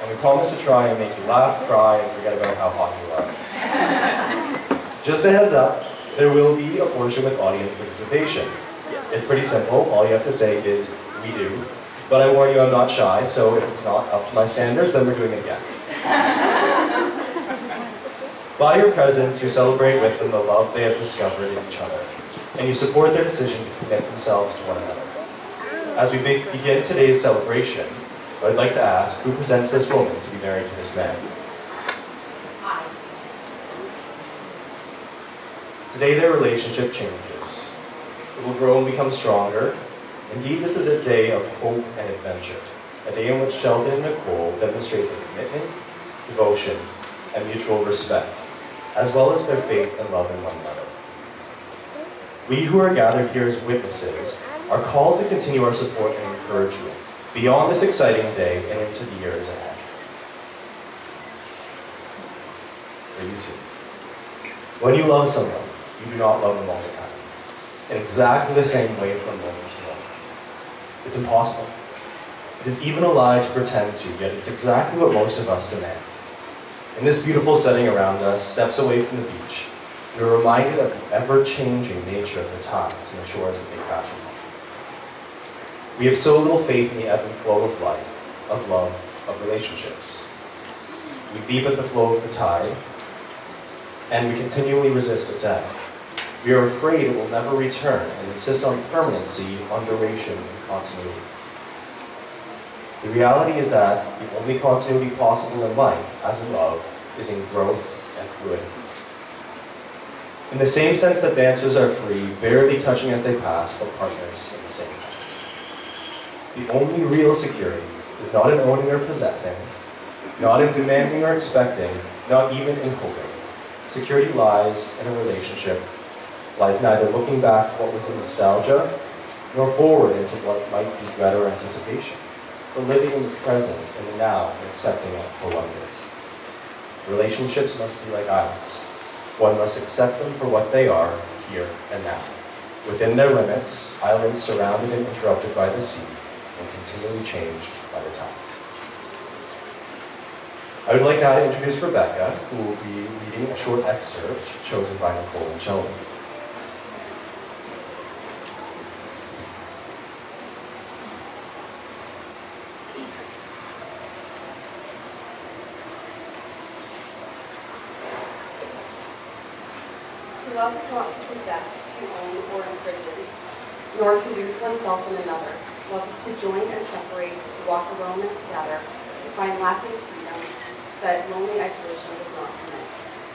and we promise to try and make you laugh, cry, and forget about how hot you are. Just a heads up, there will be a portion with audience participation. It's pretty simple. All you have to say is, "we do." But I warn you, I'm not shy, so if it's not up to my standards, then we're doing it again. By your presence, you celebrate with them the love they have discovered in each other, and you support their decision to commit themselves to one another. As we begin today's celebration, I'd like to ask, who presents this woman to be married to this man? I. Today their relationship changes. It will grow and become stronger. Indeed, this is a day of hope and adventure, a day in which Sheldon and Nicole demonstrate their commitment, devotion, and mutual respect, as well as their faith and love in one another. We who are gathered here as witnesses are called to continue our support and encouragement beyond this exciting day and into the years ahead. For you too. When you love someone, you do not love them all the time, in exactly the same way from moment to moment. It's impossible. It is even a lie to pretend to, yet it's exactly what most of us demand. In this beautiful setting around us, steps away from the beach, we are reminded of the ever-changing nature of the tides and the shores that they crash upon. We have so little faith in the ebb and flow of life, of love, of relationships. We leap at the flow of the tide, and we continually resist its ebb. We are afraid it will never return and insist on permanency, on duration, and continuity. The reality is that the only continuity possible in life, as in love, is in growth and fluidity. In the same sense that dancers are free, barely touching as they pass, but partners in the same time. The only real security is not in owning or possessing, not in demanding or expecting, not even in hoping. Security lies in a relationship, lies neither looking back to what was in nostalgia, nor forward into what might be dread or anticipation, but living in the present, in the now, and accepting it for what it is. Relationships must be like islands. One must accept them for what they are, here and now. Within their limits, islands surrounded and interrupted by the sea, and continually changed by the tides. I would like now to introduce Rebecca, who will be reading a short excerpt chosen by Nicole and Sheldon. To love is not to possess, to own or imprison, nor to lose oneself in another. Love is to join and separate, to walk alone and together, to find laughing freedom that lonely isolation does not permit.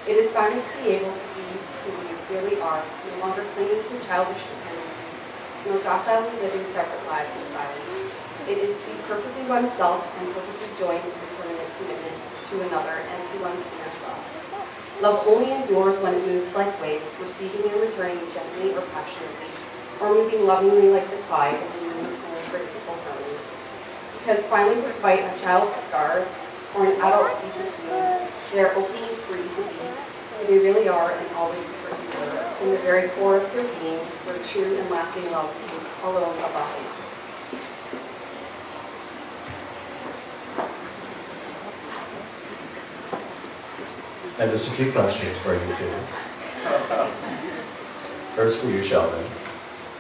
It is finding to be able to be who you really are, no longer clinging to childish dependency, nor docilely living separate lives in silence. It is to be perfectly oneself and perfectly joined in permanent commitment to another and to one's inner self. Love only endures when it moves like waves, receiving and returning gently or passionately, or moving lovingly like the tide in the moon's unpredictable harmony. Because finally, despite a child's scars or an adult's deepest wounds, they are openly free to be who they really are and always secretly were, in the very core of their being, where true and lasting love alone abides. And just a few questions for you too. First for you, Sheldon.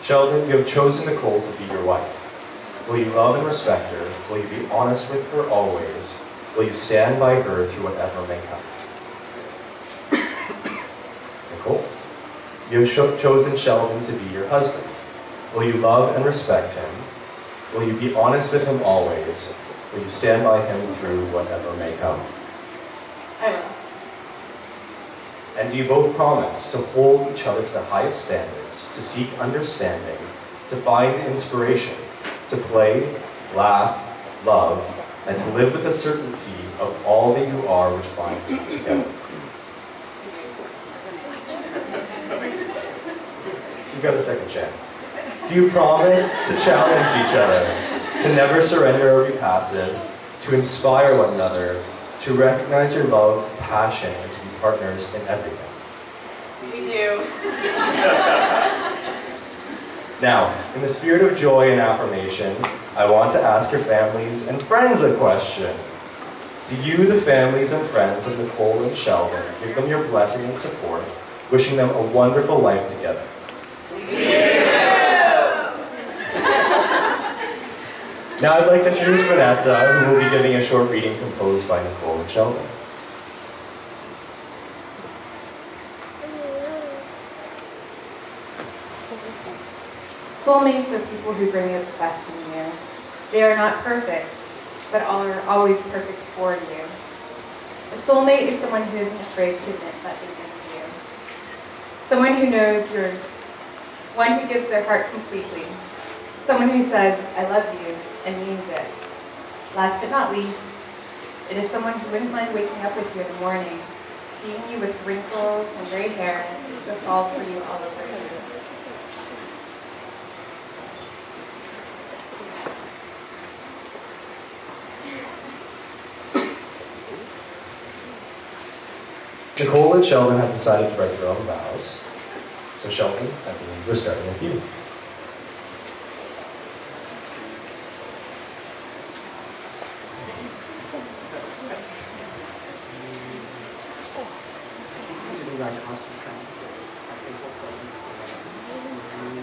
Sheldon, you have chosen Nicole to be your wife. Will you love and respect her? Will you be honest with her always? Will you stand by her through whatever may come? Nicole, you have chosen Sheldon to be your husband. Will you love and respect him? Will you be honest with him always? Will you stand by him through whatever may come? I will. And do you both promise to hold each other to the highest standards, to seek understanding, to find inspiration, to play, laugh, love, and to live with the certainty of all that you are which binds you together? You've got a second chance. Do you promise to challenge each other, to never surrender or be passive, to inspire one another, to recognize your love, passion, and to be partners in everything? We do. Now, in the spirit of joy and affirmation, I want to ask your families and friends a question. To you, the families and friends of Nicole and Sheldon, give them your blessing and support, wishing them a wonderful life together. Now I'd like to introduce Vanessa, who will be giving a short reading composed by Nicole and Sheldon. Soulmates are people who bring out the best in you. They are not perfect, but are always perfect for you. A soulmate is someone who isn't afraid to admit that they miss you. Someone who knows you're one who gives their heart completely. Someone who says, I love you, and means it. Last but not least, it is someone who wouldn't mind waking up with you in the morning, seeing you with wrinkles and gray hair that falls for you all over you. Nicole and Sheldon have decided to write their own vows. So Sheldon, I believe we're starting with you.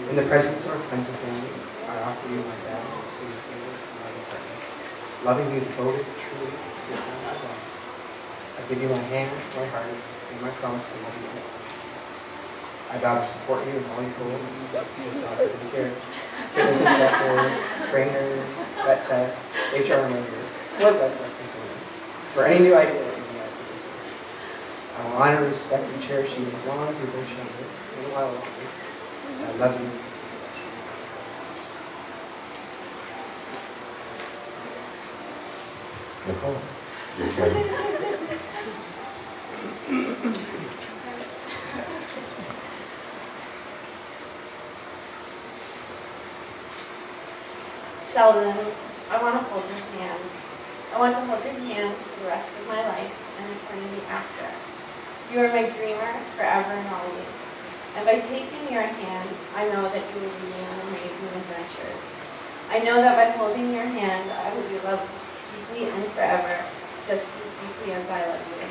In the presence of our friends and family, I offer you my vow to your favorite and loving partner, loving you devoted, truly, your time I love. I give you my hand, my heart, and my promise to love you all. I vow to support you in all your goals, doctor, care, fitness instructor, trainer, vet tech, HR manager, or vet tech consultant, for any new idea that you may have to consider. I will honor, respect, and cherish you as long as we both shall live, and while longer. I love you. Nicole, your turn. Sheldon, I want to hold your hand. I want to hold your hand for the rest of my life and eternity after. You are my dreamer forever and always. And by taking your hand, I know that you will lead me on amazing adventures. I know that by holding your hand, I will be loved deeply and forever, just as deeply as I love you.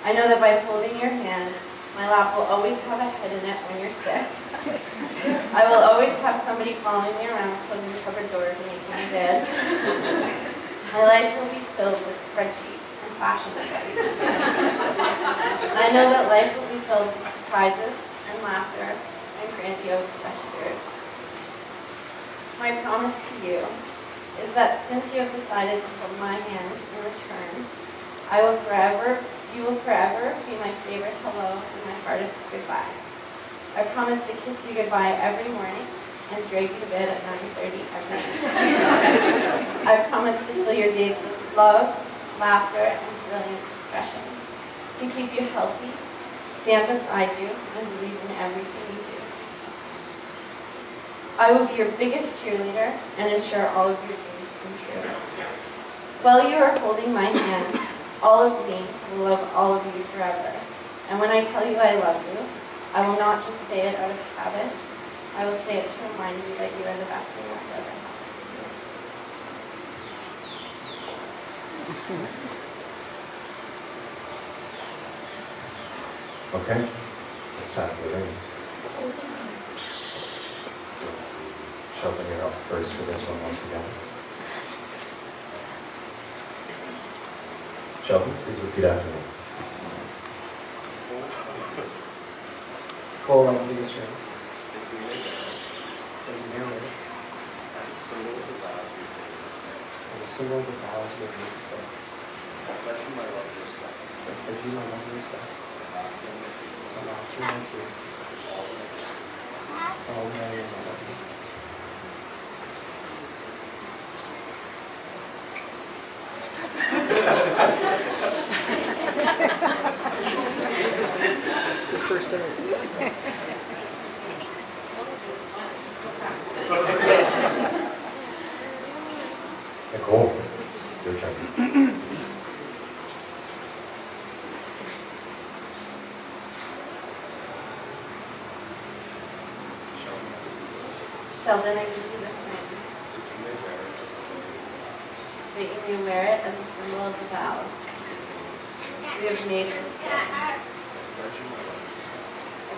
I know that by holding your hand, my lap will always have a head in it when you're sick. I will always have somebody following me around, closing cupboard doors and making my bed. My life will be filled with spreadsheets and fashion advice. I know that life will be filled with surprises and laughter and grandiose gestures. My promise to you is that since you have decided to hold my hand in return, you will forever be my favorite hello and my hardest goodbye. I promise to kiss you goodbye every morning and drag you to bed at 9:30 every night. I promise to fill your days with love, laughter, and brilliant discretion. To keep you healthy, stand beside you, and believe in everything you do. I will be your biggest cheerleader and ensure all of your dreams come true. While you are holding my hand, all of me will love all of you forever. And when I tell you I love you, I will not just say it out of habit. I will say it to remind you that you are the best thing that's ever happened to you. Okay, it's time for the rings. Sheldon, you're up first for this one once again. Sheldon, please repeat after me. Cole, I believe this ring. That you marry as a symbol of the vows we made this day. as a symbol of the vows we have made today. I pledge you my love and respect. I pledge you my love and respect. And I offer you my tears. all the names. All the way I love you. It's his first day. Nicole, your turn. Sheldon, I give you this ring. That you may wear it as a symbol of the vows. That you may wear it as a symbol symbol of the vows we have made this day. I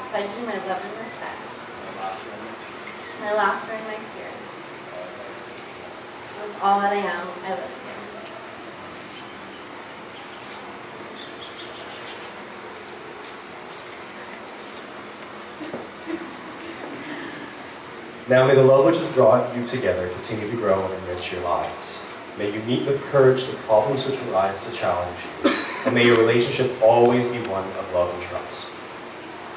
pledge you my love and respect, my laughter and my tears. With all that I am, I live here. Now may the love which has brought you together continue to grow and enrich your lives. May you meet with courage the problems which arise to challenge you, and may your relationship always be one of love and trust.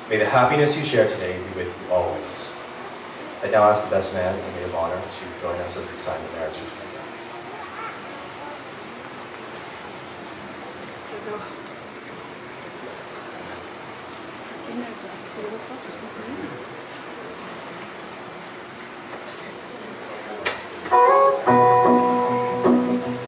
May the happiness you share today be with you always. I now ask the best man and maid of honor to join us as we sign the marriage certificate. Good night, Jack. See you at the